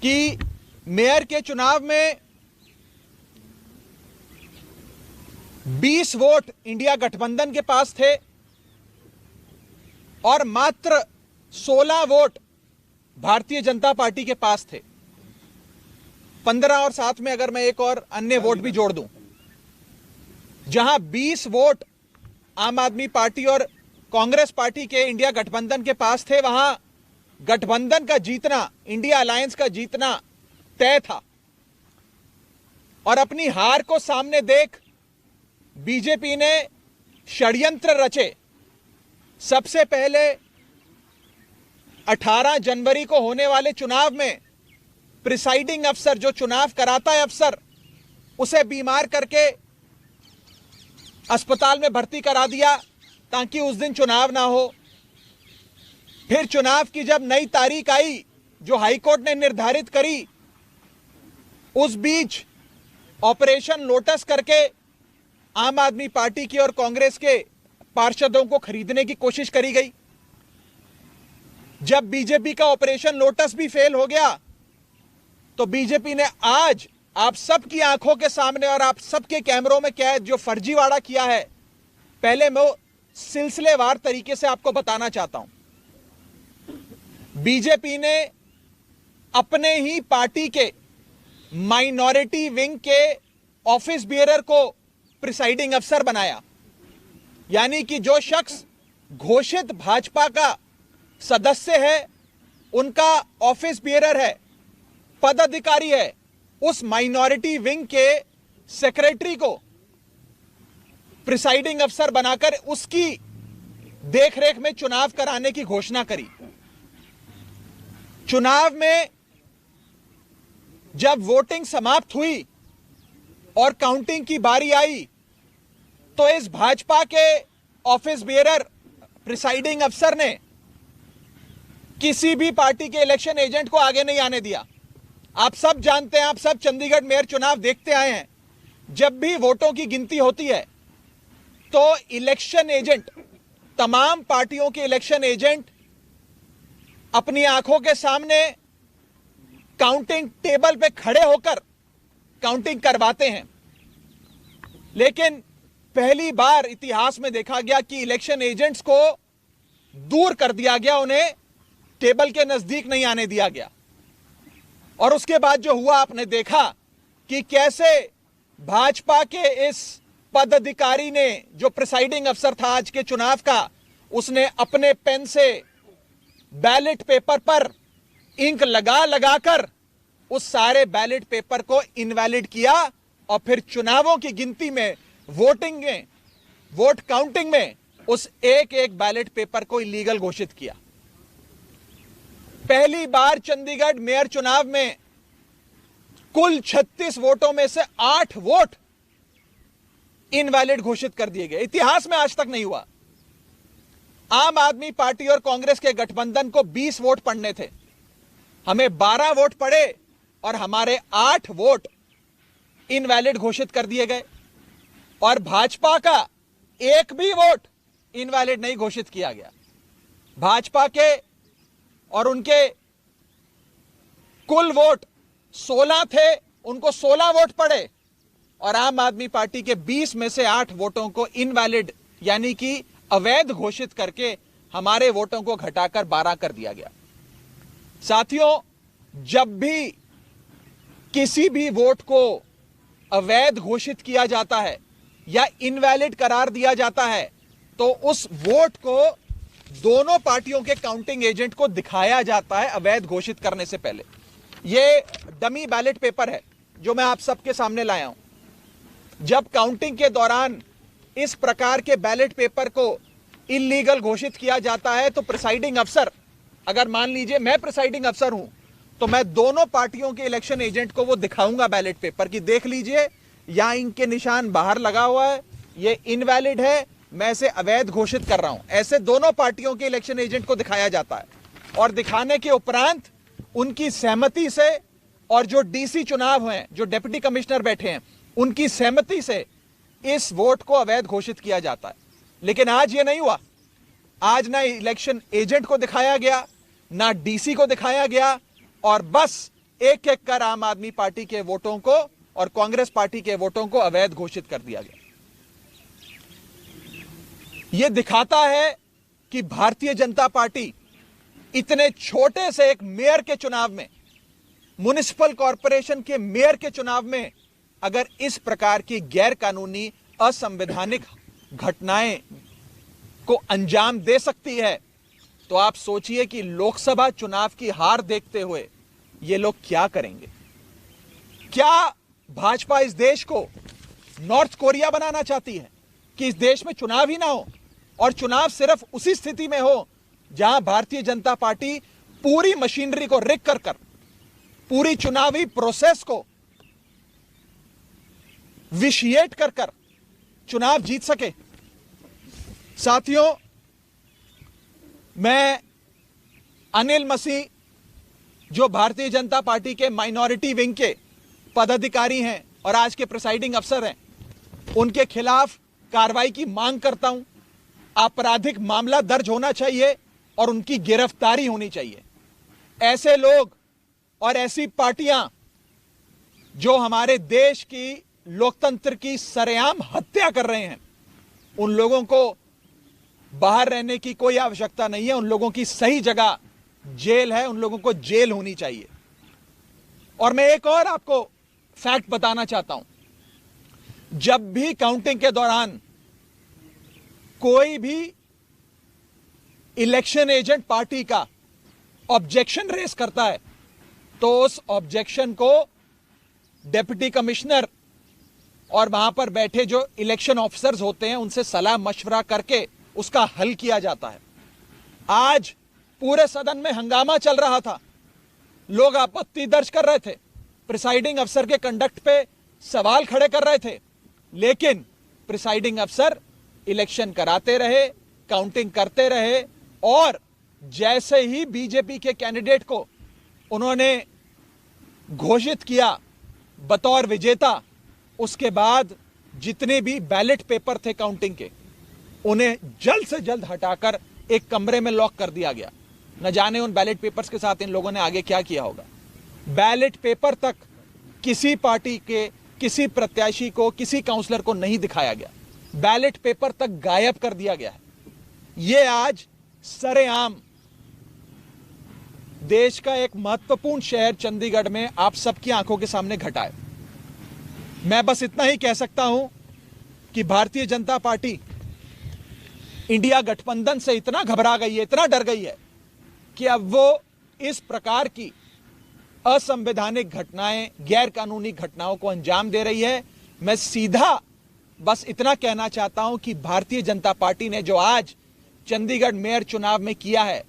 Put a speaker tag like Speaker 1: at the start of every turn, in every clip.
Speaker 1: कि मेयर के चुनाव में 20 वोट इंडिया गठबंधन के पास थे और मात्र 16 वोट भारतीय जनता पार्टी के पास थे। 15 और साथ में अगर मैं एक और अन्य वोट भी जोड़ दूं, जहां 20 वोट आम आदमी पार्टी और कांग्रेस पार्टी के इंडिया गठबंधन के पास थे, वहां गठबंधन का जीतना, इंडिया अलायंस का जीतना तय था। और अपनी हार को सामने देख बीजेपी ने षड्यंत्र रचे। सबसे पहले 18 जनवरी को होने वाले चुनाव में प्रिसाइडिंग अफसर, जो चुनाव कराता है अफसर, उसे बीमार करके अस्पताल में भर्ती करा दिया ताकि उस दिन चुनाव ना हो। फिर चुनाव की जब नई तारीख आई जो हाईकोर्ट ने निर्धारित करी, उस बीच ऑपरेशन लोटस करके आम आदमी पार्टी की और कांग्रेस के पार्षदों को खरीदने की कोशिश करी गई। जब बीजेपी का ऑपरेशन लोटस भी फेल हो गया तो बीजेपी ने आज आप सबकी आंखों के सामने और आप सबके कैमरों में कैद जो फर्जीवाड़ा किया है, पहले मैं सिलसिलेवार तरीके से आपको बताना चाहता हूं। बीजेपी ने अपने ही पार्टी के माइनॉरिटी विंग के ऑफिस बियरर को प्रिसाइडिंग अफसर बनाया, यानी कि जो शख्स घोषित भाजपा का सदस्य है, उनका ऑफिस बियरर है, पदाधिकारी है, उस माइनॉरिटी विंग के सेक्रेटरी को प्रिसाइडिंग अफसर बनाकर उसकी देखरेख में चुनाव कराने की घोषणा करी। चुनाव में जब वोटिंग समाप्त हुई और काउंटिंग की बारी आई तो इस भाजपा के ऑफिस बियरर प्रिसाइडिंग अफसर ने किसी भी पार्टी के इलेक्शन एजेंट को आगे नहीं आने दिया। आप सब जानते हैं, आप सब चंडीगढ़ मेयर चुनाव देखते आए हैं, जब भी वोटों की गिनती होती है तो इलेक्शन एजेंट, तमाम पार्टियों के इलेक्शन एजेंट अपनी आंखों के सामने काउंटिंग टेबल पे खड़े होकर काउंटिंग करवाते हैं। लेकिन पहली बार इतिहास में देखा गया कि इलेक्शन एजेंट्स को दूर कर दिया गया, उन्हें टेबल के नजदीक नहीं आने दिया गया। और उसके बाद जो हुआ, आपने देखा कि कैसे भाजपा के इस पदाधिकारी ने, जो प्रिसाइडिंग अफसर था आज के चुनाव का, उसने अपने पेन से बैलेट पेपर पर इंक लगा लगाकर उस सारे बैलेट पेपर को इनवैलिड किया और फिर चुनावों की गिनती में, वोटिंग में, वोट काउंटिंग में उस एक एक बैलेट पेपर को इलीगल घोषित किया। पहली बार चंडीगढ़ मेयर चुनाव में कुल 36 वोटों में से 8 वोट इनवैलिड घोषित कर दिए गए। इतिहास में आज तक नहीं हुआ। आम आदमी पार्टी और कांग्रेस के गठबंधन को 20 वोट पड़ने थे, हमें 12 वोट पड़े और हमारे 8 वोट इनवैलिड घोषित कर दिए गए। और भाजपा का एक भी वोट इनवैलिड नहीं घोषित किया गया। भाजपा के और उनके कुल वोट 16 थे, उनको 16 वोट पड़े और आम आदमी पार्टी के 20 में से 8 वोटों को इनवैलिड यानी कि अवैध घोषित करके हमारे वोटों को घटाकर 12 कर दिया गया। साथियों, जब भी किसी भी वोट को अवैध घोषित किया जाता है या इनवैलिड करार दिया जाता है तो उस वोट को दोनों पार्टियों के काउंटिंग एजेंट को दिखाया जाता है अवैध घोषित करने से पहले। यह डमी बैलेट पेपर है जो मैं आप सबके सामने लाया हूं। जब काउंटिंग के दौरान इस प्रकार के बैलेट पेपर को इलीगल घोषित किया जाता है तो प्रिसाइडिंग अफसर, अगर मान लीजिए मैं प्रिसाइडिंग अफसर हूं, तो मैं दोनों पार्टियों के इलेक्शन एजेंट को वो दिखाऊंगा बैलेट पेपर की, देख लीजिए यहां इनके निशान बाहर लगा हुआ है, ये इनवैलिड है, मैं इसे अवैध घोषित कर रहा हूं। ऐसे दोनों पार्टियों के इलेक्शन एजेंट को दिखाया जाता है और दिखाने के उपरांत उनकी सहमति से और जो डीसी चुनाव हैं, जो डिप्टी कमिश्नर बैठे हैं, उनकी सहमति से इस वोट को अवैध घोषित किया जाता है। लेकिन आज ये नहीं हुआ। आज ना इलेक्शन एजेंट को दिखाया गया, ना डीसी को दिखाया गया और बस एक एक कर आम आदमी पार्टी के वोटों को और कांग्रेस पार्टी के वोटों को अवैध घोषित कर दिया गया। यह दिखाता है कि भारतीय जनता पार्टी इतने छोटे से एक मेयर के चुनाव में, म्युनिसिपल कॉरपोरेशन के मेयर के चुनाव में अगर इस प्रकार की गैर कानूनी असंवैधानिक घटनाएं को अंजाम दे सकती है, तो आप सोचिए कि लोकसभा चुनाव की हार देखते हुए ये लोग क्या करेंगे। क्या भाजपा इस देश को नॉर्थ कोरिया बनाना चाहती है कि इस देश में चुनाव ही ना हो, और चुनाव सिर्फ उसी स्थिति में हो जहां भारतीय जनता पार्टी पूरी मशीनरी को रिग कर पूरी चुनावी प्रोसेस को विशिएट कर चुनाव जीत सके। साथियों, मैं अनिल मसीह जो भारतीय जनता पार्टी के माइनॉरिटी विंग के पदाधिकारी हैं और आज के प्रिसाइडिंग अफसर हैं, उनके खिलाफ कार्रवाई की मांग करता हूं। आपराधिक मामला दर्ज होना चाहिए और उनकी गिरफ्तारी होनी चाहिए। ऐसे लोग और ऐसी पार्टियां जो हमारे देश की लोकतंत्र की सरेआम हत्या कर रहे हैं, उन लोगों को बाहर रहने की कोई आवश्यकता नहीं है। उन लोगों की सही जगह जेल है, उन लोगों को जेल होनी चाहिए। और मैं एक और आपको फैक्ट बताना चाहता हूं। जब भी काउंटिंग के दौरान कोई भी इलेक्शन एजेंट पार्टी का ऑब्जेक्शन रेस करता है, तो उस ऑब्जेक्शन को डिप्टी कमिश्नर और वहां पर बैठे जो इलेक्शन ऑफिसर्स होते हैं उनसे सलाह मशवरा करके उसका हल किया जाता है। आज पूरे सदन में हंगामा चल रहा था, लोग आपत्ति दर्ज कर रहे थे, प्रिसाइडिंग अफसर के कंडक्ट पे सवाल खड़े कर रहे थे, लेकिन प्रिसाइडिंग अफसर इलेक्शन कराते रहे, काउंटिंग करते रहे, और जैसे ही बीजेपी के कैंडिडेट को उन्होंने घोषित किया बतौर विजेता, उसके बाद जितने भी बैलेट पेपर थे काउंटिंग के, उन्हें जल्द से जल्द हटाकर एक कमरे में लॉक कर दिया गया। न जाने उन बैलेट पेपर्स के साथ इन लोगों ने आगे क्या किया होगा। बैलेट पेपर तक किसी पार्टी के किसी प्रत्याशी को, किसी काउंसलर को नहीं दिखाया गया। बैलेट पेपर तक गायब कर दिया गया है। यह आज सरेआम देश का एक महत्वपूर्ण शहर चंडीगढ़ में आप सबकी आंखों के सामने घटा है। मैं बस इतना ही कह सकता हूं कि भारतीय जनता पार्टी इंडिया गठबंधन से इतना घबरा गई है, इतना डर गई है कि अब वो इस प्रकार की असंवैधानिक घटनाएं, गैर कानूनी घटनाओं को अंजाम दे रही है। मैं सीधा बस इतना कहना चाहता हूं कि भारतीय जनता पार्टी ने जो आज चंडीगढ़ मेयर चुनाव में किया है,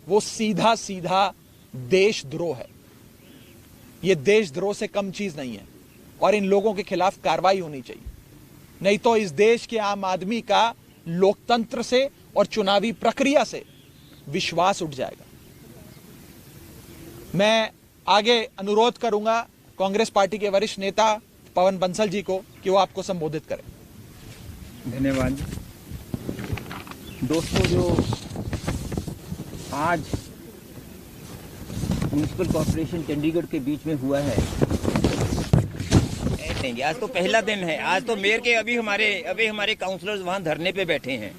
Speaker 1: वो सीधा सीधा देशद्रोह है। यह देशद्रोह से कम चीज नहीं है, और इन लोगों के खिलाफ कार्रवाई होनी चाहिए। नहीं तो इस देश के आम आदमी का लोकतंत्र से और चुनावी प्रक्रिया से विश्वास उठ जाएगा। मैं आगे अनुरोध करूंगा कांग्रेस पार्टी के वरिष्ठ नेता पवन बंसल जी को कि वो आपको संबोधित करें।
Speaker 2: धन्यवाद दोस्तों। जो आज म्युनिसिपल कॉर्पोरेशन चंडीगढ़ के बीच में हुआ है, आज तो पहला दिन है। आज तो मेयर के अभी हमारे काउंसलर्स वहाँ धरने पे बैठे हैं,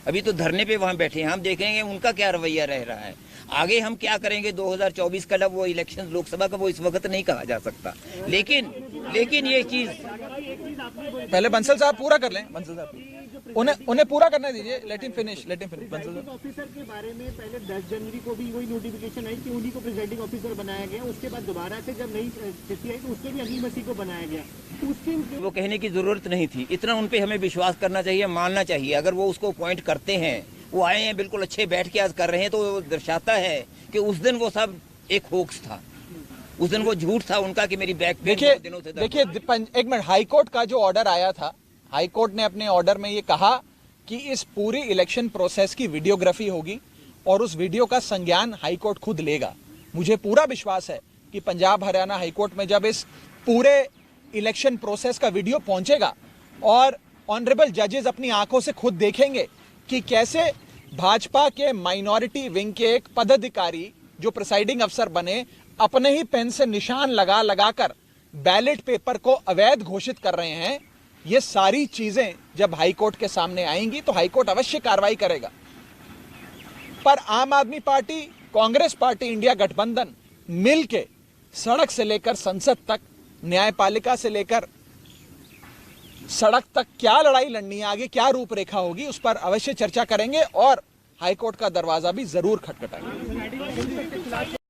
Speaker 2: अभी तो धरने पे वहाँ बैठे हैं। हम देखेंगे उनका क्या रवैया रह रहा है। आगे हम क्या करेंगे 2024 का, जब वो इलेक्शन लोकसभा का, वो इस वक्त नहीं कहा जा सकता। लेकिन ये चीज
Speaker 1: पहले बंसल साहब पूरा कर लें। बंसल साहब उन्हें पूरा करने दीजिए। Let him finish. बंसल साहब
Speaker 3: ऑफिसर के बारे में पहले 10 जनवरी को भी वही नोटिफिकेशन आई कि उन्हीं को प्रिजाइडिंग ऑफिसर बनाया गया। उसके बाद दोबारा से जब नई स्थिति आई तो उसके भी अनिल मसीह को बनाया गया। तो उसके
Speaker 2: वो कहने की जरूरत नहीं थी। इतना उन पे हमें विश्वास करना चाहिए, मानना चाहिए। अगर वो उसको अपॉइंट करते हैं, वो आए हैं बिल्कुल अच्छे बैठ के आज कर रहे हैं, तो वो दर्शाता है कि उस दिन वो सब एक होक्स था, उस दिन वो झूठ था उनका कि मेरी बैक पेन दिनों से।
Speaker 1: देखिए एक मिनट, हाईकोर्ट का जो ऑर्डर आया था, हाईकोर्ट ने अपने ऑर्डर में ये कहा कि इस पूरी इलेक्शन प्रोसेस की वीडियोग्राफी होगी और उस वीडियो का संज्ञान हाईकोर्ट खुद लेगा। मुझे पूरा विश्वास है कि पंजाब हरियाणा हाईकोर्ट में जब इस पूरे इलेक्शन प्रोसेस का वीडियो पहुंचेगा और ऑनरेबल जजेस अपनी आंखों से खुद देखेंगे कि कैसे भाजपा के माइनॉरिटी विंग के एक पदाधिकारी जो प्रिसाइडिंग अफसर बने अपने ही पेन से निशान लगा लगाकर बैलेट पेपर को अवैध घोषित कर रहे हैं, ये सारी चीजें जब हाईकोर्ट के सामने आएंगी तो हाईकोर्ट अवश्य कार्रवाई करेगा। पर आम आदमी पार्टी, कांग्रेस पार्टी, इंडिया गठबंधन मिलके सड़क से लेकर संसद तक, न्यायपालिका से लेकर सड़क तक क्या लड़ाई लड़नी है, आगे क्या रूपरेखा होगी, उस पर अवश्य चर्चा करेंगे और हाईकोर्ट का दरवाजा भी जरूर खटखटाएंगे।